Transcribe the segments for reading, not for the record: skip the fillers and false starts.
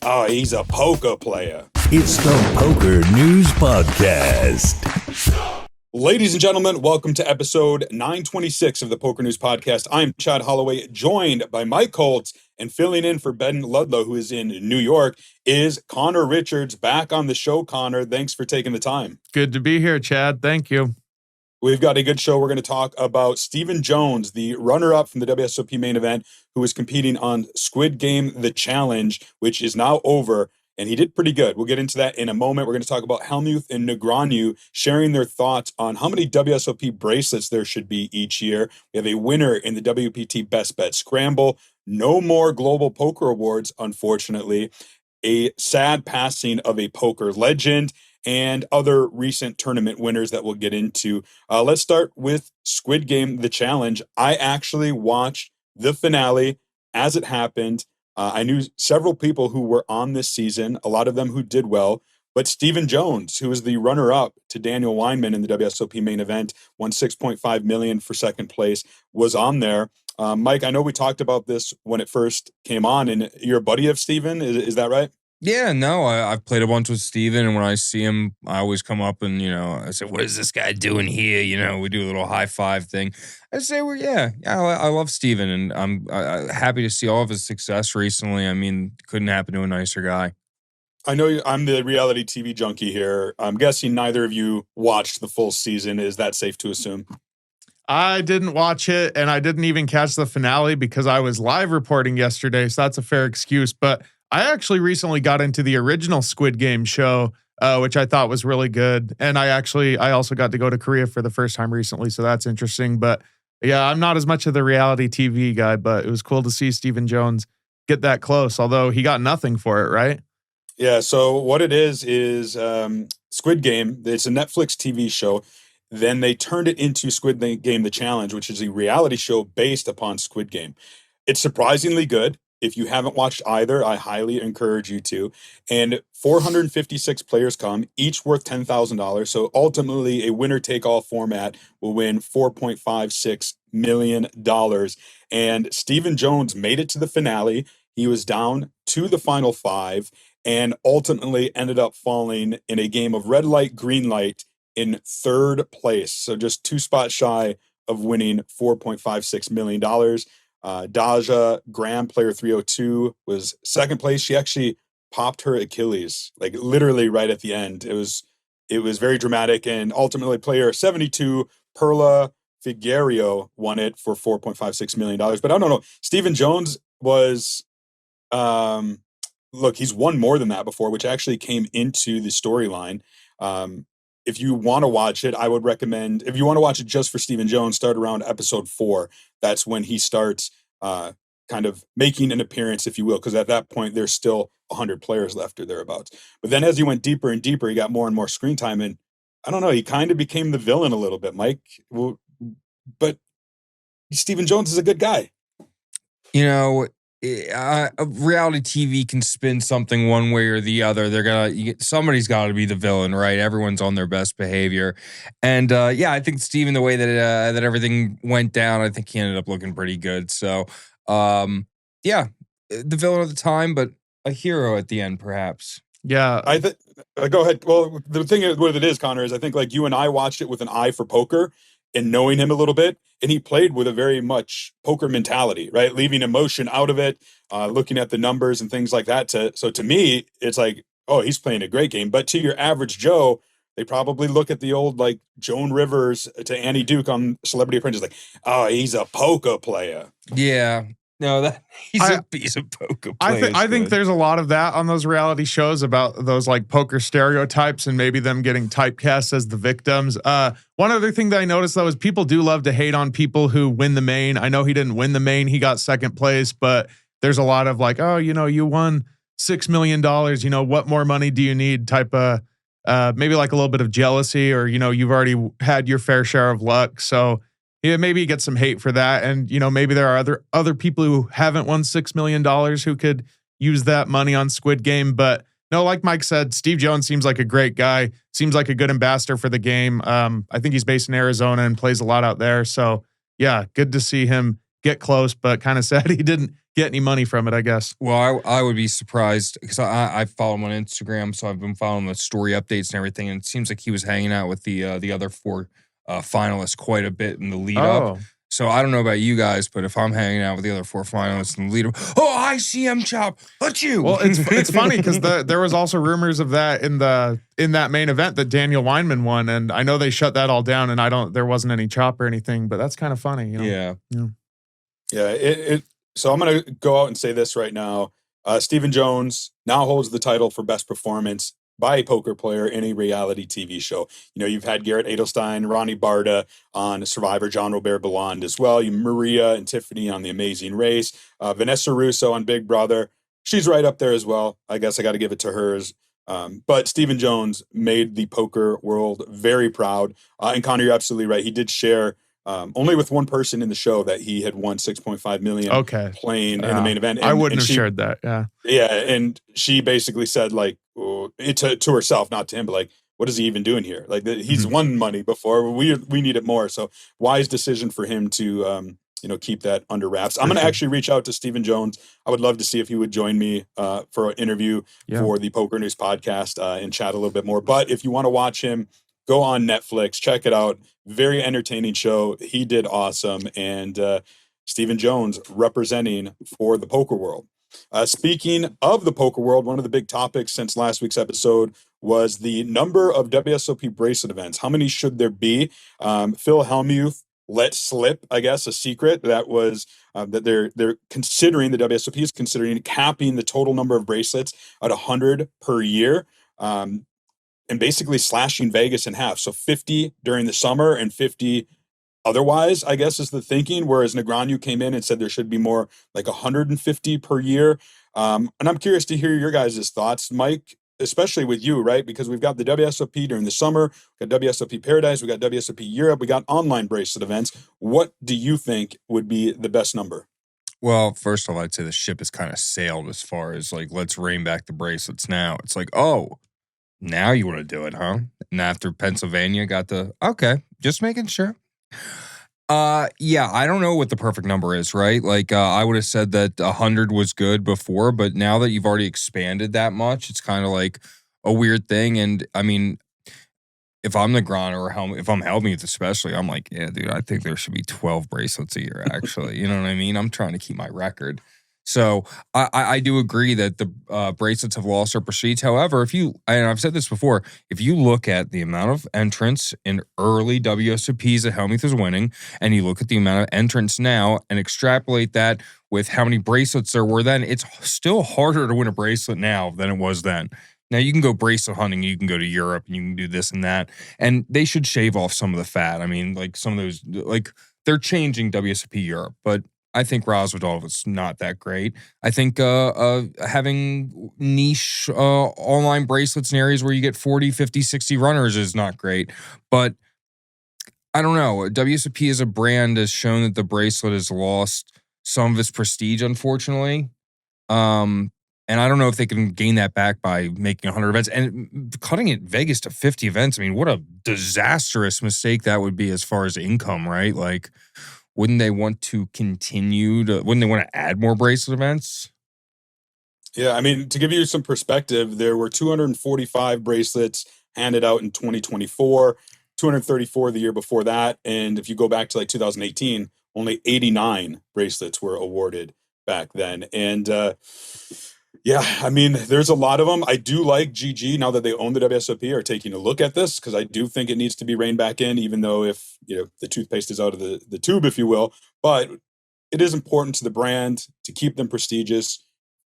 Oh, he's a poker player. It's the PokerNews Podcast. Ladies and gentlemen, welcome to episode 926 of the PokerNews Podcast. I'm Chad Holloway, joined by Mike Holtz, and filling in for Ben Ludlow, who is in New York, is Connor Richards. Back on the show, Connor. Thanks for taking the time. Good to be here, Chad. Thank you. We've got a good show. We're going to talk about Stephen Jones, the runner-up from the WSOP main event, who is competing on Squid Game, the Challenge, which is now over, and he did pretty good. We'll get into that in a moment. We're going to talk about Hellmuth and Negreanu sharing their thoughts on how many WSOP bracelets there should be each year. We have a winner in the WPT Best Bet Scramble. No more Global Poker Awards, unfortunately. A sad passing of a poker legend, and other recent tournament winners that we'll get into. Let's start with Squid Game, the Challenge. I actually watched the finale as it happened. I knew several people who were on this season, a lot of them who did well, but Stephen Jones, who was the runner-up to Daniel Weinman in the WSOP main event, won $6.5 million for second place, was on there. Mike, I know we talked about this when it first came on, and you're a buddy of Stephen, is that right? Yeah, no, I've played a bunch with Steven, and when I see him, I always come up and, I say, what is this guy doing here? We do a little high five thing. I say, I love Steven, and I'm happy to see all of his success recently. I mean, couldn't happen to a nicer guy. I know I'm the reality TV junkie here. I'm guessing neither of you watched the full season. Is that safe to assume? I didn't watch it, and I didn't even catch the finale because I was live reporting yesterday, so that's a fair excuse, but I actually recently got into the original Squid Game show, which I thought was really good. And I also got to go to Korea for the first time recently, so that's interesting. But yeah, I'm not as much of the reality TV guy, but it was cool to see Stephen Jones get that close, although he got nothing for it, right? Yeah, so what it is Squid Game. It's a Netflix TV show. Then they turned it into Squid Game, the Challenge, which is a reality show based upon Squid Game. It's surprisingly good. If you haven't watched either, I highly encourage you to. And 456 players come, each worth $10,000. So ultimately, a winner-take-all format will win $4.56 million. And Stephen Jones made it to the finale. He was down to the final five and ultimately ended up falling in a game of red light, green light in third place. So just 2 spots shy of winning $4.56 million. Daja Graham, player 302, was second place. She actually popped her Achilles, like literally right at the end. It was very dramatic, and ultimately player 72, Perla Figueiredo, won it for $4.56 million. But I don't know. Stephen Jones was, look, he's won more than that before, which actually came into the storyline. If you want to watch it, I would recommend, if you want to watch it just for Stephen Jones, start around episode 4. That's when he starts kind of making an appearance, if you will, because at that point, there's still 100 players left or thereabouts. But then as he went deeper and deeper, he got more and more screen time. And I don't know, he kind of became the villain a little bit, Mike. Well, but Stephen Jones is a good guy. Reality TV can spin something one way or the other. Somebody's got to be the villain, right? Everyone's on their best behavior, and I think Steven, the way that everything went down, I think he ended up looking pretty good. So, the villain of the time, but a hero at the end, perhaps. Yeah, I think. Go ahead. Well, the thing with it is, Connor, is I think like you and I watched it with an eye for poker and knowing him a little bit. And he played with a very much poker mentality, right? Leaving emotion out of it, looking at the numbers and things like that. So to me, it's like, oh, he's playing a great game. But to your average Joe, they probably look at the old like Joan Rivers to Annie Duke on Celebrity Apprentice, like, oh, he's a poker player. Yeah. No, he's a piece of poker player. I think there's a lot of that on those reality shows about those like poker stereotypes and maybe them getting typecast as the victims. One other thing that I noticed though is people do love to hate on people who win the main. I know he didn't win the main; he got second place, but there's a lot of like, oh, you won $6 million. What more money do you need? Type of maybe like a little bit of jealousy, or you've already had your fair share of luck, so. Yeah, maybe get some hate for that. And, maybe there are other people who haven't won $6 million who could use that money on Squid Game. But no, like Mike said, Steve Jones seems like a great guy, seems like a good ambassador for the game. I think he's based in Arizona and plays a lot out there. So, yeah, good to see him get close, but kind of sad he didn't get any money from it, I guess. Well, I would be surprised because I follow him on Instagram, so I've been following the story updates and everything, and it seems like he was hanging out with the other four finalists quite a bit in the lead up. So I don't know about you guys, but if I'm hanging out with the other four finalists in the lead up, ICM chop, let you. Well, it's funny because there was also rumors of that in that main event that Daniel Weinman won, and I know they shut that all down, and there wasn't any chop or anything, but that's kind of funny, you know? Yeah. So I'm going to go out and say this right now. Stephen Jones now holds the title for best performance by a poker player in a reality TV show. You know, you've had Garrett Adelstein, Ronnie Barda on Survivor, John Robert Belland as well. You Maria and Tiffany on The Amazing Race, Vanessa Russo on Big Brother. She's right up there as well. I guess I got to give it to hers. But Stephen Jones made the poker world very proud. And Connor, you're absolutely right. He did share only with one person in the show that he had won $6.5 million playing in the main event. I wouldn't have shared that. Yeah. Yeah. And she basically said like to herself, not to him, but like, what is he even doing here? Like he's won money before. We need it more. So wise decision for him to, keep that under wraps. I'm going to actually reach out to Stephen Jones. I would love to see if he would join me for an interview for the Poker News podcast and chat a little bit more. But if you want to watch him, go on Netflix, check it out. Very entertaining show. He did awesome. And Stephen Jones representing for the poker world. Speaking of the poker world, one of the big topics since last week's episode was the number of WSOP bracelet events. How many should there be? Phil Hellmuth let slip, I guess, a secret that was that they're considering, the WSOP is considering capping the total number of bracelets at 100 per year. And basically slashing Vegas in half. So 50 during the summer and 50 otherwise, I guess, is the thinking. Whereas Negreanu came in and said there should be more like 150 per year. And I'm curious to hear your guys' thoughts, Mike, especially with you, right? Because we've got the WSOP during the summer, we got WSOP Paradise, we got WSOP Europe, we got online bracelet events. What do you think would be the best number? Well, first of all, I'd say the ship has kind of sailed as far as like, let's rein back the bracelets now. It's like, now you want to do it, huh? And after Pennsylvania got okay, just making sure. Yeah, I don't know what the perfect number is, right? Like, I would have said that 100 was good before, but now that you've already expanded that much, it's kind of like a weird thing. And I mean, if I'm Negreanu or if I'm Hellmuth especially, I'm like, yeah, dude, I think there should be 12 bracelets a year, actually. You know what I mean? I'm trying to keep my record. So I do agree that the bracelets have lost their prestige. However, and I've said this before, if you look at the amount of entrants in early WSOPs that Hellmuth is winning, and you look at the amount of entrants now and extrapolate that with how many bracelets there were then, it's still harder to win a bracelet now than it was then. Now, you can go bracelet hunting, you can go to Europe, and you can do this and that, and they should shave off some of the fat. I mean, like some of those, like they're changing WSOP Europe, but I think Roswell is not that great. I think having niche online bracelets in areas where you get 40, 50, 60 runners is not great. But I don't know. WSOP as a brand has shown that the bracelet has lost some of its prestige, unfortunately. And I don't know if they can gain that back by making 100 events. And cutting it Vegas to 50 events, I mean, what a disastrous mistake that would be as far as income, right? Like, wouldn't they want to wouldn't they want to add more bracelet events? Yeah, I mean, to give you some perspective, there were 245 bracelets handed out in 2024, 234 the year before that. And if you go back to like 2018, only 89 bracelets were awarded back then. And yeah, I mean, there's a lot of them. I do like GG, now that they own the WSOP, are taking a look at this, because I do think it needs to be reined back in, even though if the toothpaste is out of the tube, if you will. But it is important to the brand to keep them prestigious.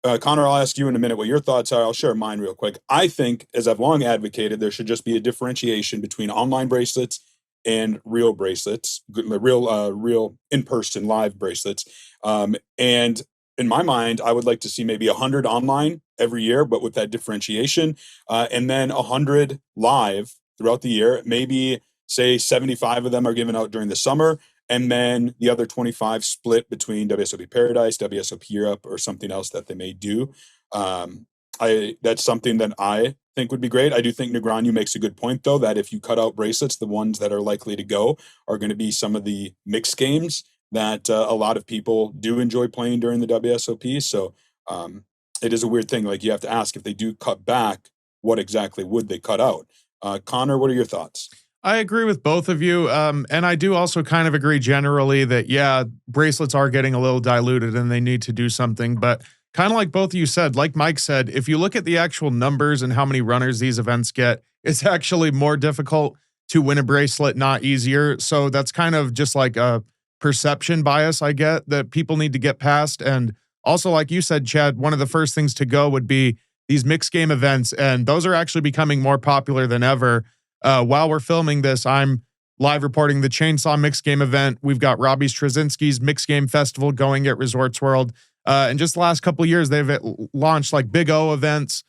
Connor, I'll ask you in a minute what your thoughts are. I'll share mine real quick. I think, as I've long advocated, there should just be a differentiation between online bracelets and real bracelets, real in-person live bracelets. And in my mind, I would like to see maybe 100 online every year, but with that differentiation, and then 100 live throughout the year. Maybe say 75 of them are given out during the summer, and then the other 25 split between WSOP Paradise, WSOP Europe, or something else that they may do. That's something that I think would be great. I do think Negreanu makes a good point, though, that if you cut out bracelets, the ones that are likely to go are going to be some of the mixed games. that a lot of people do enjoy playing during the WSOP. So it is a weird thing. Like, you have to ask, if they do cut back, what exactly would they cut out? Connor, what are your thoughts? I agree with both of you. And I do also kind of agree generally that, yeah, bracelets are getting a little diluted and they need to do something. But kind of like both of you said, like Mike said, if you look at the actual numbers and how many runners these events get, it's actually more difficult to win a bracelet, not easier. So that's kind of just like a perception bias I get that people need to get past. And also, like you said, Chad, one of the first things to go would be these mixed game events. And those are actually becoming more popular than ever. While we're filming this, I'm live reporting the Chainsaw Mixed Game event. We've got Robbie Straczynski's Mixed Game Festival going at Resorts World. And just the last couple of years, they've launched like Big O events,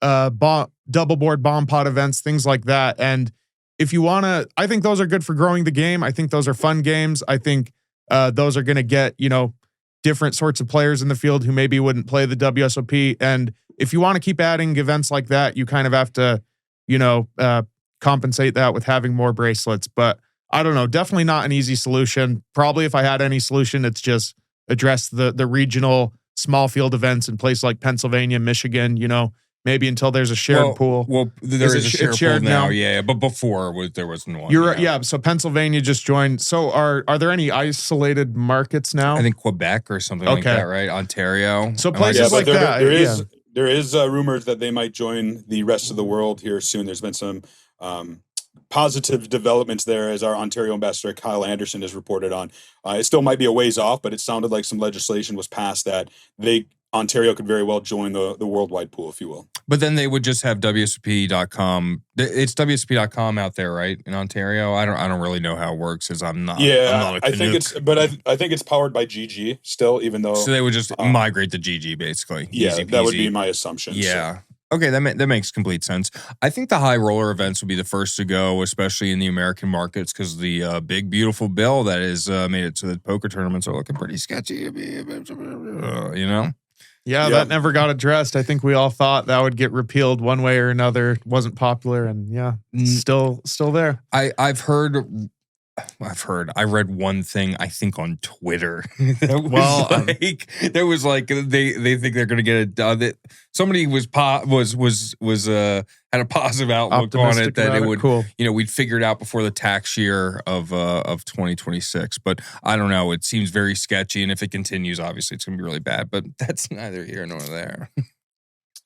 double board bomb pot events, things like that. And if you want to, I think those are good for growing the game. I think those are fun games. I think those are going to get, different sorts of players in the field who maybe wouldn't play the WSOP. And if you want to keep adding events like that, you kind of have to, compensate that with having more bracelets. But I don't know, definitely not an easy solution. Probably if I had any solution, it's just address the regional small field events in places like Pennsylvania, Michigan, maybe until there's a shared pool. Well, there is a shared pool now, yeah. But before there wasn't one. You're right, yeah. So Pennsylvania just joined. So are there any isolated markets now? I think Quebec or something like that, right? Ontario. So places like that. There is rumors that they might join the rest of the world here soon. There's been some positive developments there, as our Ontario ambassador Kyle Anderson has reported on. It still might be a ways off, but it sounded like some legislation was passed that Ontario could very well join the worldwide pool, if you will. But then they would just have WSOP.com. It's WSOP.com out there, right, in Ontario? I don't really know how it works, as I'm not. Yeah, I think it's powered by GG still, even though. So they would just migrate to GG, basically. Yeah, Easy that would peasy. be my assumption. Yeah. So. Okay, that makes complete sense. I think the high roller events will be the first to go, especially in the American markets, because the big, beautiful bill that has made it so that poker tournaments are looking pretty sketchy, Yeah, that never got addressed. I think we all thought that would get repealed one way or another. It wasn't popular, and still there. I read one thing, I think, on Twitter. They think they're going to get it. Somebody was had a positive outlook on it that it would, we'd figure it out before the tax year of 2026. But I don't know. It seems very sketchy, and if it continues, obviously it's going to be really bad. But that's neither here nor there.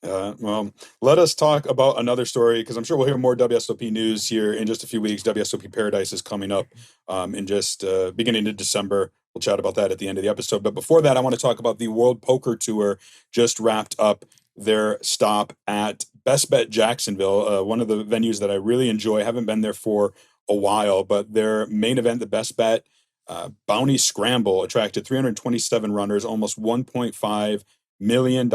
Well, let us talk about another story, because I'm sure we'll hear more WSOP news here in just a few weeks. WSOP Paradise is coming up in just beginning of December. We'll chat about that at the end of the episode. But before that, I want to talk about the World Poker Tour just wrapped up their stop at bestbet Jacksonville, one of the venues that I really enjoy. I haven't been there for a while, but their main event, the bestbet Bounty Scramble, attracted 327 runners, almost $1.5 million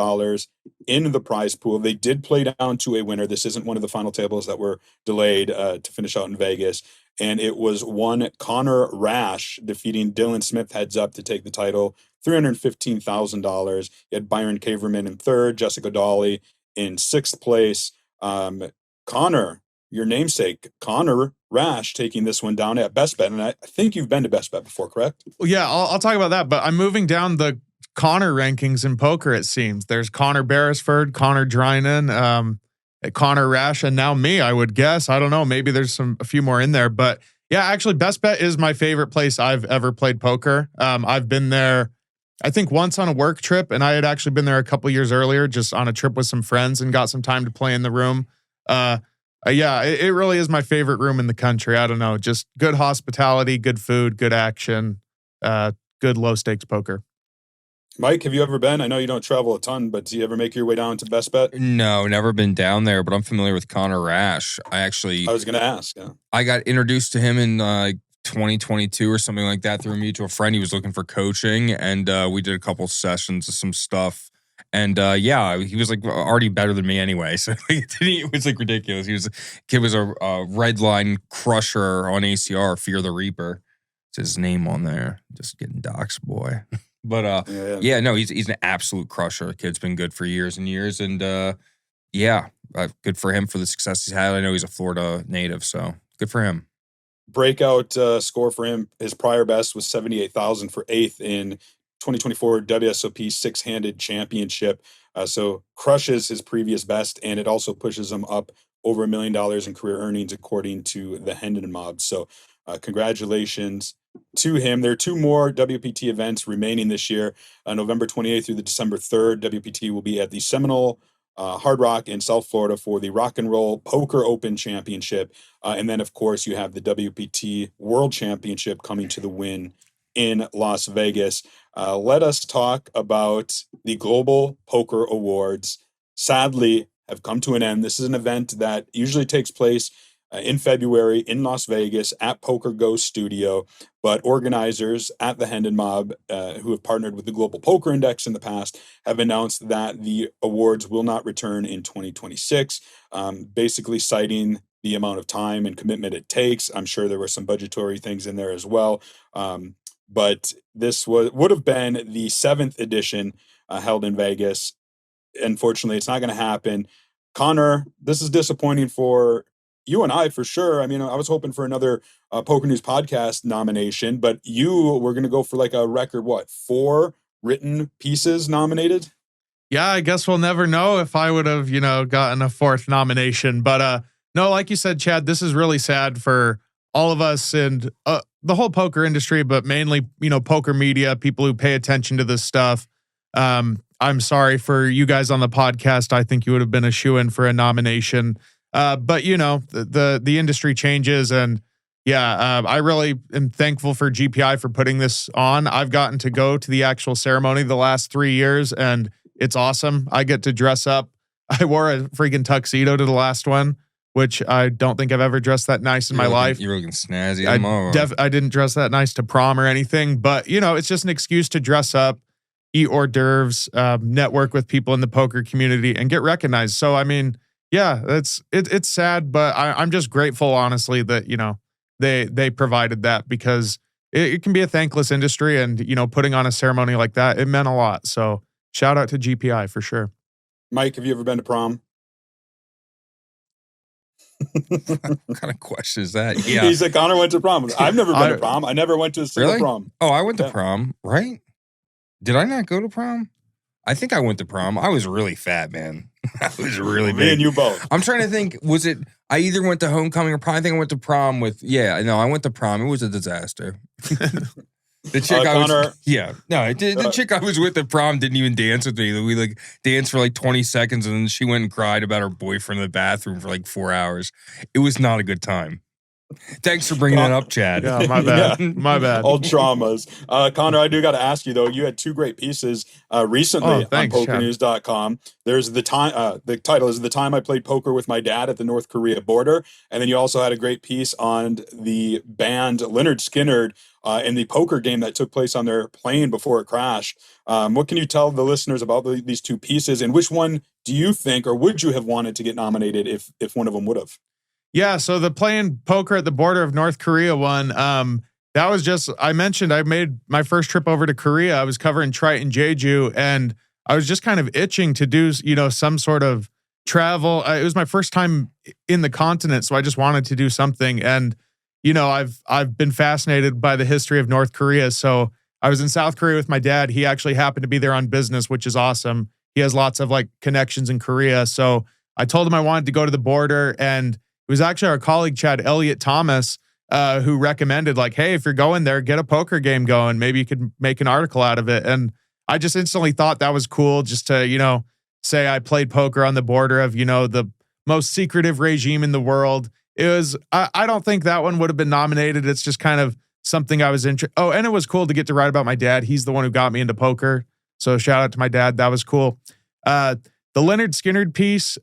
in the prize pool. They did play down to a winner. This isn't one of the final tables that were delayed to finish out in Vegas. And it was one Connor Rash defeating Dylan Smith heads up to take the title, $315,000. You had Byron Kaverman in third, Jessica Dawley in sixth place. Connor, your namesake, Connor Rash, taking this one down at bestbet. And I think you've been to bestbet before, correct? Well, yeah, I'll talk about that. But I'm moving down the Connor rankings in poker, it seems. There's Connor Beresford, Connor Drynan, Connor Rash, and now me, I would guess. I don't know. Maybe there's a few more in there. But yeah, actually, bestbet is my favorite place I've ever played poker. I've been there, I think, once on a work trip, and I had actually been there a couple years earlier, just on a trip with some friends, and got some time to play in the room. It really is my favorite room in the country. I don't know. Just good hospitality, good food, good action, good low stakes poker. Mike, have you ever been? I know you don't travel a ton, but do you ever make your way down to bestbet? No, never been down there, but I'm familiar with Connor Rash. I was going to ask. Yeah. I got introduced to him in 2022 or something like that through a mutual friend. He was looking for coaching, and we did a couple sessions of some stuff. And he was like already better than me anyway. So it was like ridiculous. He was a red line crusher on ACR, Fear the Reaper. It's his name on there. Just getting doxxed, boy. But he's an absolute crusher. The kid's been good for years and years, and good for him for the success he's had. I know he's a Florida native, so good for him. breakout score for him. His prior best was 78,000 for 8th in 2024 WSOP six-handed championship. So crushes his previous best, and it also pushes him up over $1 million in career earnings, according to the Hendon Mob. So congratulations to him. There are 2 more WPT events remaining this year. November 28th through the December 3rd, WPT will be at the Seminole Hard Rock in South Florida for the Rock and Roll Poker Open Championship. And then, of course, you have the WPT World Championship coming to the Wynn in Las Vegas. Let us talk about the Global Poker Awards. Sadly, have come to an end. This is an event that usually takes place in February in Las Vegas at Poker Go Studio, but organizers at the Hendon Mob, who have partnered with the Global Poker Index in the past, have announced that the awards will not return in 2026, basically citing the amount of time and commitment it takes. I'm sure there were some budgetary things in there as well, but this would have been the 7th edition held in Vegas. Unfortunately, it's not going to happen. Connor, this is disappointing for you and I, for sure. I mean, I was hoping for another Poker News Podcast nomination, but you were going to go for like a record, 4 written pieces nominated? Yeah, I guess we'll never know if I would have, gotten a 4th nomination. But no, like you said, Chad, this is really sad for all of us and the whole poker industry, but mainly, poker media, people who pay attention to this stuff. I'm sorry for you guys on the podcast. I think you would have been a shoo-in for a nomination. But the industry changes, and I really am thankful for GPI for putting this on. I've gotten to go to the actual ceremony the last 3 years, and it's awesome. I get to dress up. I wore a freaking tuxedo to the last one, which I don't think I've ever dressed that nice in my life. You're looking snazzy. I didn't dress that nice to prom or anything, but it's just an excuse to dress up, eat hors d'oeuvres, network with people in the poker community, and get recognized. So, I mean, yeah, it's sad, but I'm just grateful, honestly, that, they provided that, because it can be a thankless industry, and, putting on a ceremony like that, it meant a lot. So shout out to GPI for sure. Mike, have you ever been to prom? What kind of question is that? Yeah. He said Connor went to prom. I've never been to prom. I never went to a single prom. Oh, I went to prom, right? Did I not go to prom? I think I went to prom. I was really fat, man. I was really big. Me and you both. I'm trying to think. Was it? I either went to homecoming or prom. I think I went to prom with. Yeah, no, I went to prom. It was a disaster. The chick the chick I was with at prom didn't even dance with me. We danced for 20 seconds, and then she went and cried about her boyfriend in the bathroom for 4 hours. It was not a good time. Thanks for bringing that up, Chad. Yeah, my bad. My bad. Old traumas. Connor, I do got to ask you, though, you had 2 great pieces recently on PokerNews.com. There's the title is The Time I Played Poker with My Dad at the North Korea Border. And then you also had a great piece on the band Lynard Skynard in the poker game that took place on their plane before it crashed. What can you tell the listeners about these 2 pieces, and which one do you think, or would you have wanted to get nominated if one of them would have? Yeah, so the playing poker at the border of North Korea one, that was just, I mentioned I made my first trip over to Korea. I was covering Triton Jeju, and I was just kind of itching to do, some sort of travel. It was my first time in the continent, so I just wanted to do something. And, I've been fascinated by the history of North Korea. So I was in South Korea with my dad. He actually happened to be there on business, which is awesome. He has lots of connections in Korea. So I told him I wanted to go to the border, and it was actually our colleague, Chad Elliott Thomas, who recommended, hey, if you're going there, get a poker game going. Maybe you could make an article out of it. And I just instantly thought that was cool, just to, say I played poker on the border of, the most secretive regime in the world. It was, I don't think that one would have been nominated. It's just kind of something I was interested. Oh, and it was cool to get to write about my dad. He's the one who got me into poker. So shout out to my dad. That was cool. The Lynard Skynard piece,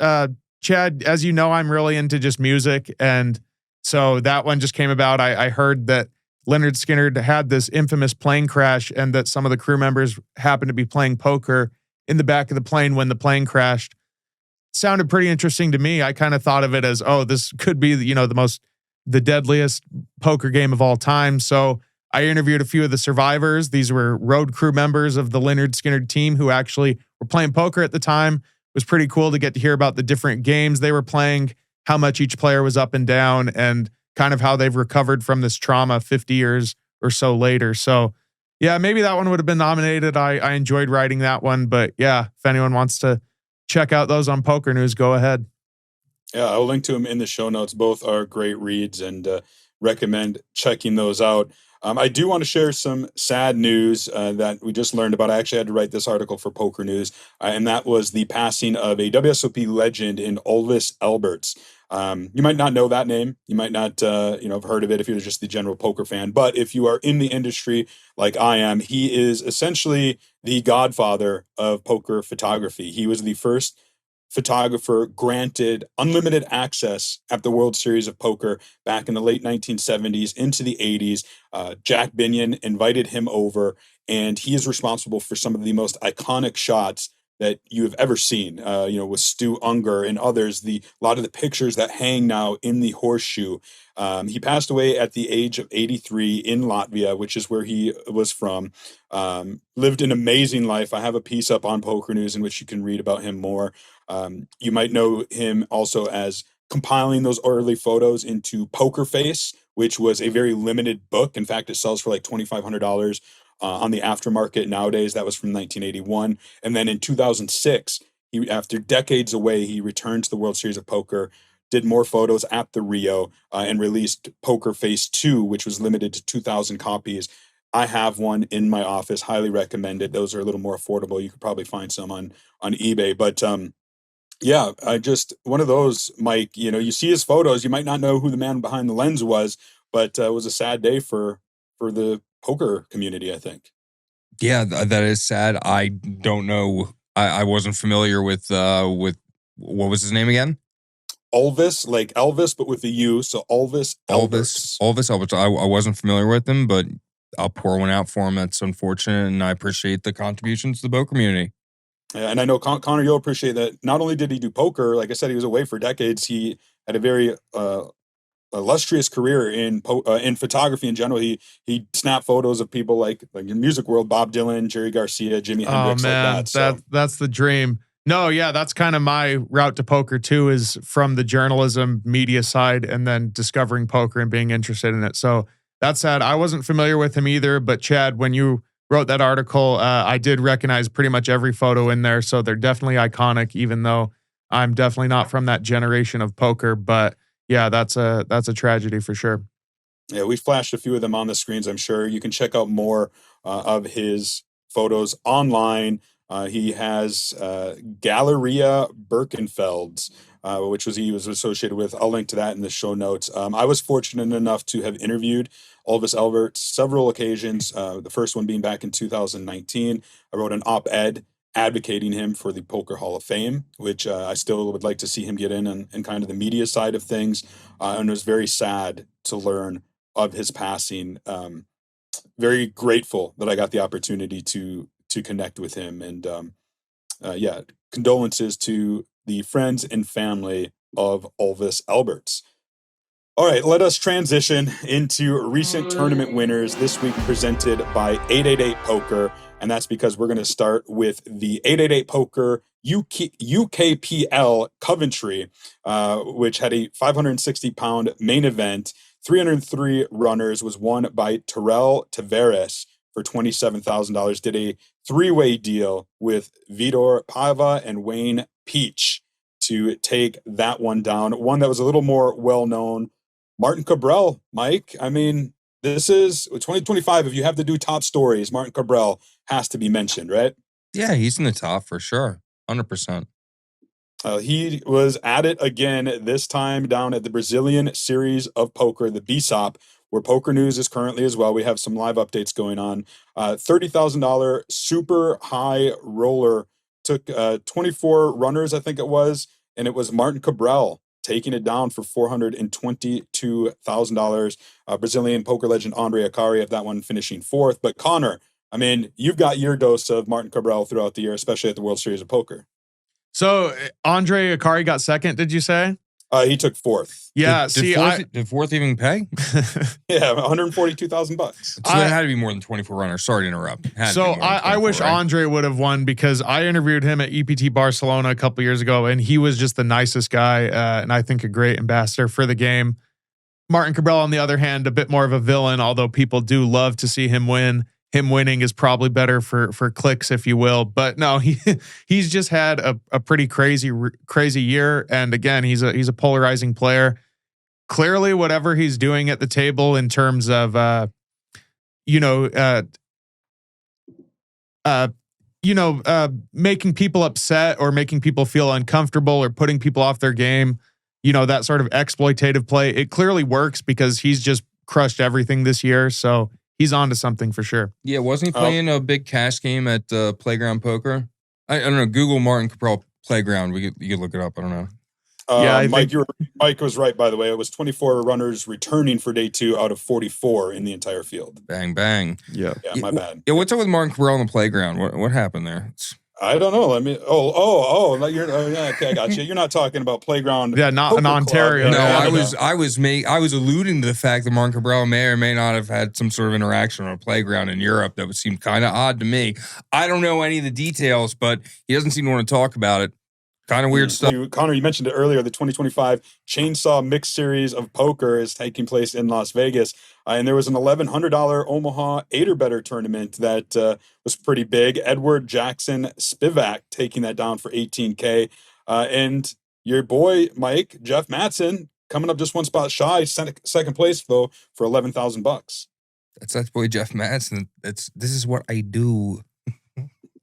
Chad, as you know, I'm really into just music. And so that one just came about. I heard that Lynard Skynard had this infamous plane crash, and that some of the crew members happened to be playing poker in the back of the plane when the plane crashed. Sounded pretty interesting to me. I kind of thought of it as, this could be, the deadliest poker game of all time. So I interviewed a few of the survivors. These were road crew members of the Lynard Skynard team who actually were playing poker at the time. It was pretty cool to get to hear about the different games they were playing, how much each player was up and down. And kind of how they've recovered from this trauma 50 years or so later. So yeah, maybe that one would have been nominated. I enjoyed writing that one, but yeah, if anyone wants to check out those on Poker News, go ahead. Yeah, I'll link to them in the show notes. Both are great reads and recommend checking those out. I do want to share some sad news that we just learned about. I actually had to write this article for Poker News, and that was the passing of a WSOP legend in Ulvis Alberts. You might not know that name. You might not have heard of it if you're just the general poker fan. But if you are in the industry like I am, he is essentially the godfather of poker photography. He was the first photographer granted unlimited access at the World Series of Poker back in the late 1970s into the 80s. Jack Binion invited him over, and he is responsible for some of the most iconic shots that you have ever seen, with Stu Unger and others, a lot of the pictures that hang now in the horseshoe. He passed away at the age of 83 in Latvia, which is where he was from. Lived an amazing life. I have a piece up on Poker News in which you can read about him more. You might know him also as compiling those early photos into Poker Face, which was a very limited book. In fact, it sells for like $2,500 on the aftermarket nowadays. That was from 1981. And then in 2006, after decades away, he returned to the World Series of Poker, did more photos at the Rio, and released Poker Face 2, which was limited to 2,000 copies. I have one in my office, highly recommended. Those are a little more affordable. You could probably find some on eBay. But yeah, one of those, Mike, you see his photos, you might not know who the man behind the lens was, but it was a sad day for the poker community, I think. Yeah, that is sad. I don't know. I wasn't familiar with what was his name again? Ulvis, like Elvis, but with a U. So Ulvis Alberts. Ulvis Alberts. I wasn't familiar with him, but I'll pour one out for him. That's unfortunate, and I appreciate the contributions to the poker community. Yeah, and I know Connor, you'll appreciate that. Not only did he do poker, like I said, he was away for decades. He had a very illustrious career in photography in general. He snapped photos of people like in music world, Bob Dylan, Jerry Garcia, Jimi Hendrix, man, like that. So. That's the dream. No, yeah, that's kind of my route to poker too, is from the journalism media side and then discovering poker and being interested in it. So that's sad. I wasn't familiar with him either, but Chad, when you wrote that article, I did recognize pretty much every photo in there. So they're definitely iconic, even though I'm definitely not from that generation of poker. But yeah, that's a tragedy for sure. Yeah, we flashed a few of them on the screens. I'm sure you can check out more of his photos online. He has Galleria Birkenfelds, which he was associated with. I'll link to that in the show notes. I was fortunate enough to have interviewed Ulvis Alberts several occasions, the first one being back in 2019. I wrote an op-ed advocating him for the Poker Hall of Fame, which I still would like to see him get in and kind of the media side of things. And it was very sad to learn of his passing. Very grateful that I got the opportunity to connect with him. And yeah, condolences to the friends and family of Ulvis Alberts. All right, let us transition into recent tournament winners this week presented by 888 Poker. And that's because we're going to start with the 888 Poker UKPL Coventry, which had a 560-pound main event. 303 runners, was won by Terelle Tavares for $27,000. Did a three-way deal with Vitor Paiva and Wayne Peach to take that one down. One that was a little more well-known, Martin Kabrhel. Mike, I mean, this is 2025. If you have to do top stories, Martin Kabrhel has to be mentioned, right? Yeah, he's in the top for sure. 100%. He was at it again, this time down at the Brazilian Series of Poker, the BSOP, where Poker News is currently as well. We have some live updates going on. $30,000 super high roller, took 24 runners, I think it was, and it was Martin Kabrhel taking it down for $422,000. Brazilian poker legend Andre Akari of that one finishing fourth. But Connor, I mean, you've got your dose of Martin Kabrhel throughout the year, especially at the World Series of Poker. So Andre Akari got second, did you say? He took fourth. Yeah, did fourth even pay? Yeah, $142,000. So that had to be more than 24 runners. Sorry to interrupt. So I wish Andre would have won, because I interviewed him at EPT Barcelona a couple years ago, and he was just the nicest guy, and I think a great ambassador for the game. Martin Kabrhel, on the other hand, a bit more of a villain, although people do love to see him win. Him winning is probably better for clicks, if you will. But no, he's just had a pretty crazy year. And again, he's a polarizing player. Clearly, whatever he's doing at the table in terms of making people upset or making people feel uncomfortable or putting people off their game, that sort of exploitative play, it clearly works because he's just crushed everything this year. So he's on to something for sure. Yeah, wasn't he playing a big cash game at Playground Poker? I don't know. Google Martin Kabrhel Playground. You could look it up. I don't know. Mike was right, by the way. It was 24 runners returning for day 2 out of 44 in the entire field. Bang, bang. Yeah, my bad. Yeah, what's up with Martin Kabrhel on the playground? What happened there? I don't know. Okay, I got you. You're not talking about playground. Yeah, not in Ontario. No, I was alluding to the fact that Martin Kabrhel may or may not have had some sort of interaction on a playground in Europe that would seem kind of odd to me. I don't know any of the details, but he doesn't seem to want to talk about it. Kind of weird stuff. Connor, you mentioned it earlier. The 2025 Chainsaw Mixed Series of Poker is taking place in Las Vegas. And there was an $1,100 Omaha 8-better tournament that was pretty big. Edward Jackson-Spivack taking that down for $18K. And your boy, Mike, Jeff Matson, coming up just one spot shy, second place, though, for $11,000. That's that boy, Jeff Matson. This is what I do.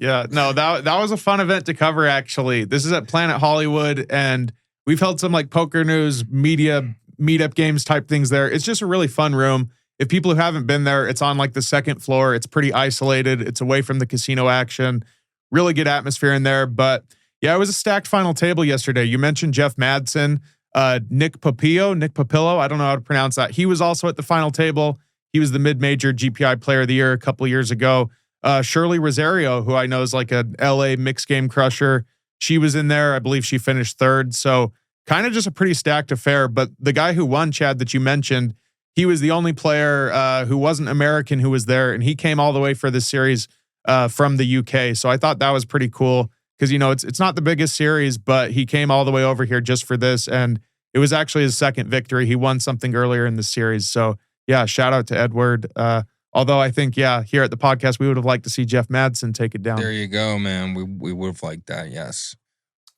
Yeah, no, that was a fun event to cover, actually. This is at Planet Hollywood, and we've held some like Poker News media meetup games type things there. It's just a really fun room. If people who haven't been there, it's on like the second floor. It's pretty isolated. It's away from the casino action. Really good atmosphere in there. But yeah, it was a stacked final table yesterday. You mentioned Jeff Madsen, Nick Papillo. I don't know how to pronounce that. He was also at the final table. He was the mid-major GPI Player of the Year a couple of years ago. Shirley Rosario, who I know is like a LA mixed game crusher. She was in there. I believe she finished third. So kind of just a pretty stacked affair. But the guy who won, Chad, that you mentioned, he was the only player who wasn't American who was there. And he came all the way for this series from the UK. So I thought that was pretty cool because, it's not the biggest series, but he came all the way over here just for this. And it was actually his second victory. He won something earlier in the series. So yeah, shout out to Edward. Although I think, here at the podcast, we would have liked to see Jeff Madsen take it down. There you go, man. We would have liked that, yes.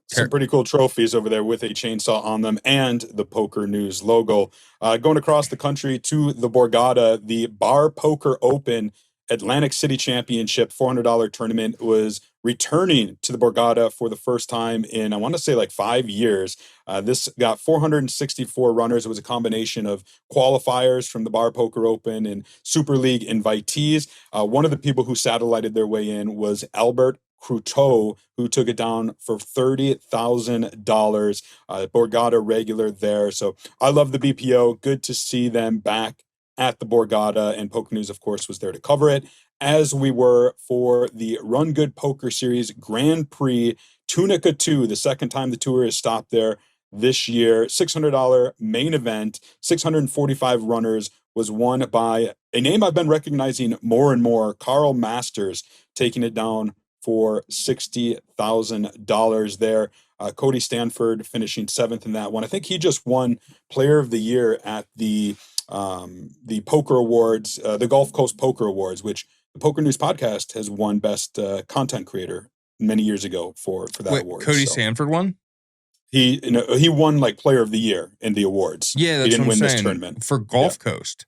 Some pretty cool trophies over there with a chainsaw on them and the Poker News logo. Going across the country to the Borgata, the Bar Poker Open Atlantic City Championship $400 tournament was returning to the Borgata for the first time in, I want to say, like 5 years. This got 464 runners. It was a combination of qualifiers from the Bar Poker Open and Super League invitees. One of the people who satellited their way in was Albert Croteau, who took it down for $30,000. Borgata regular there. So I love the BPO. Good to see them back at the Borgata, and Poker News, of course, was there to cover it, as we were for the Run Good Poker Series Grand Prix Tunica 2, the second time the tour has stopped there this year. $600 main event, 645 runners, was won by a name I've been recognizing more and more, Carl Masters, taking it down for $60,000 there. Cody Stanford finishing seventh in that one. I think he just won Player of the Year at the Poker Awards, the Gulf Coast Poker Awards, which the Poker News Podcast has won Best Content Creator many years ago for that award. Cody Stanford won? He won like Player of the Year in the awards. Yeah, that's he didn't what I'm win saying. This tournament For Gulf Coast.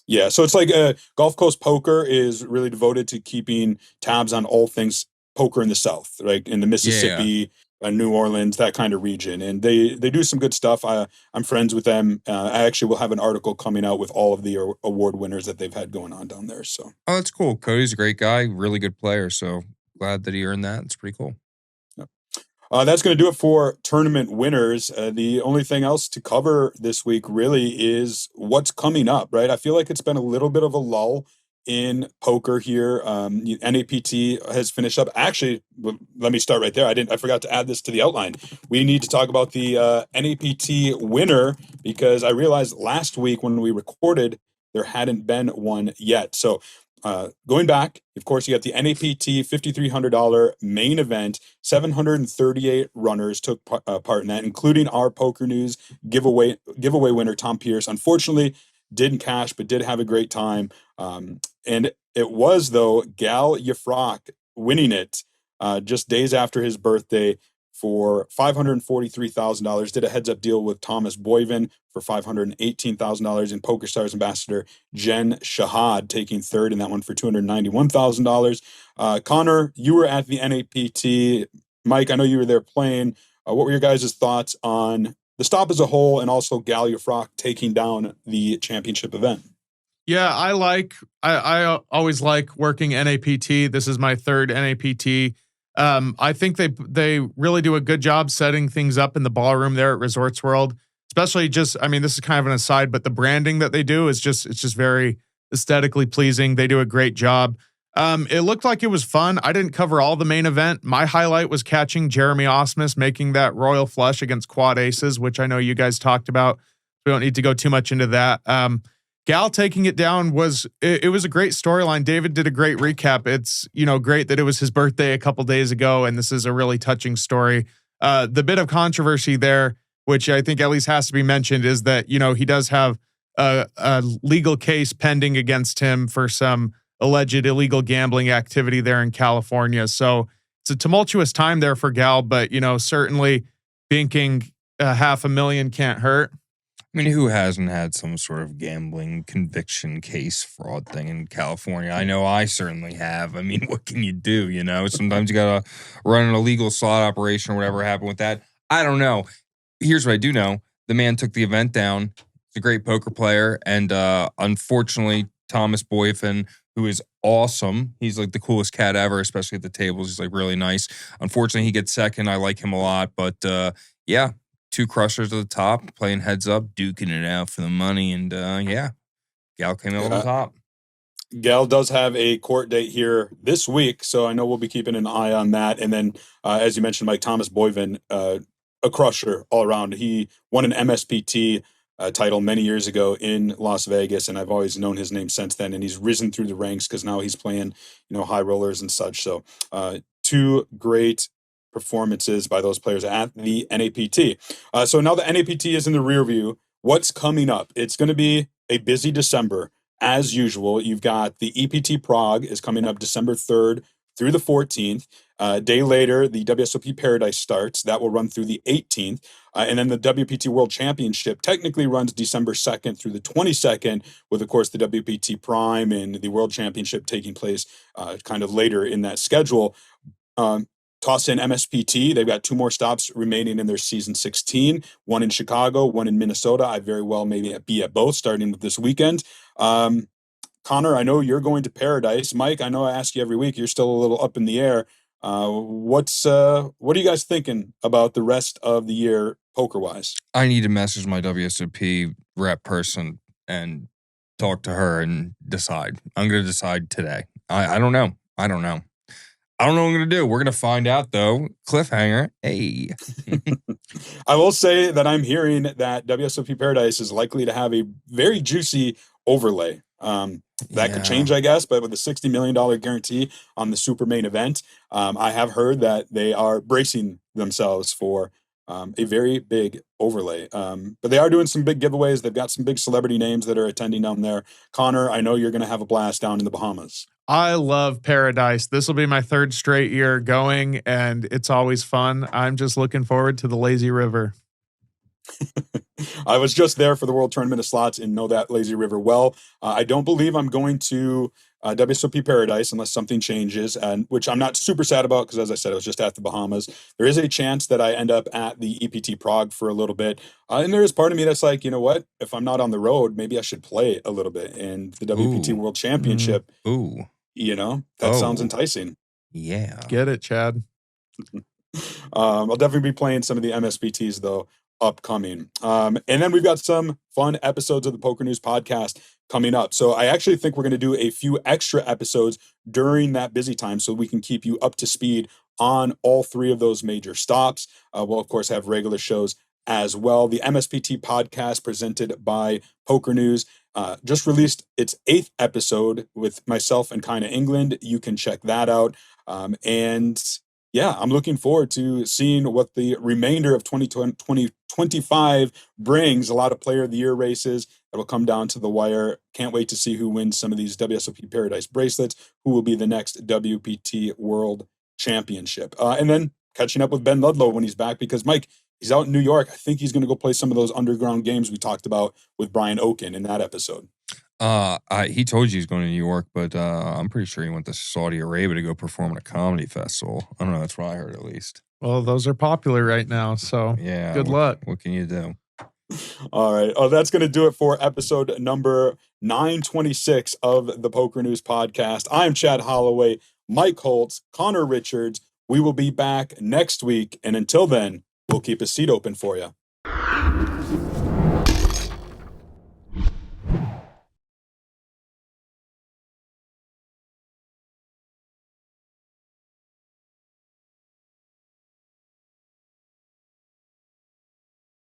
Yeah, so it's like Gulf Coast Poker is really devoted to keeping tabs on all things poker in the South, like in the Mississippi, New Orleans, that kind of region. And they do some good stuff. I'm friends with them. I actually will have an article coming out with all of the award winners that they've had going on down there. So, oh, that's cool. Cody's a great guy, really good player. So glad that he earned that. It's pretty cool. That's going to do it for tournament winners. The only thing else to cover this week really is what's coming up, right? I feel like it's been a little bit of a lull in poker here. NAPT has finished up. Actually, let me start right there. I forgot to add this to the outline. We need to talk about the NAPT winner because I realized last week when we recorded, there hadn't been one yet. So Going back, of course, you got the NAPT $5,300 main event. 738 runners took part in that, including our Poker News giveaway winner, Tom Pierce. Unfortunately, didn't cash, but did have a great time. And it was, though, Gal Yifrach winning it just days after his birthday for $543,000. Did a heads-up deal with Thomas Boyven for $518,000, and PokerStars ambassador Jen Shahad taking third in that one for $291,000. Connor, you were at the NAPT. Mike, I know you were there playing. What were your guys' thoughts on the stop as a whole, and also Gal Yifrach taking down the championship event? Yeah, I always like working NAPT. This is my third NAPT. I think they really do a good job setting things up in the ballroom there at Resorts World, especially this is kind of an aside, but the branding that they do is it's just very aesthetically pleasing. They do a great job. It looked like it was fun. I didn't cover all the main event. My highlight was catching Jeremy Osmus making that royal flush against quad aces, which I know you guys talked about. We don't need to go too much into that. Gal taking it down was a great storyline. David did a great recap. It's, great that it was his birthday a couple days ago, and this is a really touching story. The bit of controversy there, which I think at least has to be mentioned, is that, he does have a legal case pending against him for some alleged illegal gambling activity there in California. So it's a tumultuous time there for Gal, but, certainly binking $500,000 can't hurt. I mean, who hasn't had some sort of gambling conviction case fraud thing in California? I know I certainly have. I mean, what can you do, Sometimes you got to run an illegal slot operation or whatever happened with that. I don't know. Here's what I do know. The man took the event down. He's a great poker player. And unfortunately, Thomas Boyfen, who is awesome. He's like the coolest cat ever, especially at the tables. He's like really nice. Unfortunately, he gets second. I like him a lot. But yeah. Two crushers at the top, playing heads up, duking it out for the money, and Gal came out on the top. Gal does have a court date here this week, so I know we'll be keeping an eye on that. And then, as you mentioned, Mike, Thomas Boyven, a crusher all around. He won an MSPT title many years ago in Las Vegas, and I've always known his name since then. And he's risen through the ranks because now he's playing, high rollers and such. So, two great performances by those players at the NAPT. So now the NAPT is in the rear view. What's coming up? It's going to be a busy December. As usual, you've got the EPT Prague is coming up December 3rd through the 14th. A day later, the WSOP Paradise starts. That will run through the 18th. And then the WPT World Championship technically runs December 2nd through the 22nd, with, of course, the WPT Prime and the World Championship taking place kind of later in that schedule. Toss in MSPT. They've got two more stops remaining in their season 16, one in Chicago, one in Minnesota. I very well maybe be at both starting with this weekend. Connor, I know you're going to Paradise. Mike, I know I ask you every week. You're still a little up in the air. What are you guys thinking about the rest of the year poker-wise? I need to message my WSOP rep person and talk to her and decide. I'm going to decide today. I don't know. I don't know what I'm going to do. We're going to find out, though. Cliffhanger. Hey. I will say that I'm hearing that WSOP Paradise is likely to have a very juicy overlay. That could change, I guess, but with a $60 million guarantee on the super main event, I have heard that they are bracing themselves for a very big overlay. But they are doing some big giveaways. They've got some big celebrity names that are attending down there. Connor, I know you're going to have a blast down in the Bahamas. I love Paradise. This will be my third straight year going, and it's always fun. I'm just looking forward to the lazy river. I was just there for the World Tournament of Slots and know that lazy river well. I don't believe I'm going to WSOP Paradise unless something changes, and which I'm not super sad about because, as I said, I was just at the Bahamas. There is a chance that I end up at the EPT Prague for a little bit. And there is part of me that's like, you know what? If I'm not on the road, maybe I should play a little bit in the WPT World Championship. That sounds enticing. Yeah. Get it, Chad. I'll definitely be playing some of the MSPTs, though, upcoming. And then we've got some fun episodes of the Poker News Podcast coming up. So I actually think we're going to do a few extra episodes during that busy time so we can keep you up to speed on all three of those major stops. We'll, of course, have regular shows as well. The MSPT podcast presented by Poker News just released its 8th episode with myself and Kinda England. You can check that out. And yeah, I'm looking forward to seeing what the remainder of 2025 brings. A lot of Player of the Year races that will come down to the wire. Can't wait to see who wins some of these WSOP Paradise bracelets, who will be the next WPT World Championship. And then catching up with Ben Ludlow when he's back, because Mike, he's out in New York. I think he's going to go play some of those underground games we talked about with Brian Oaken in that episode. He told you he's going to New York, but I'm pretty sure he went to Saudi Arabia to go perform at a comedy festival. I don't know. That's what I heard, at least. Well, those are popular right now, so yeah. good luck. What can you do? All right. Oh, that's going to do it for episode number 926 of the Poker News Podcast. I'm Chad Holloway, Mike Holtz, Connor Richards. We will be back next week. And until then, we'll keep a seat open for you.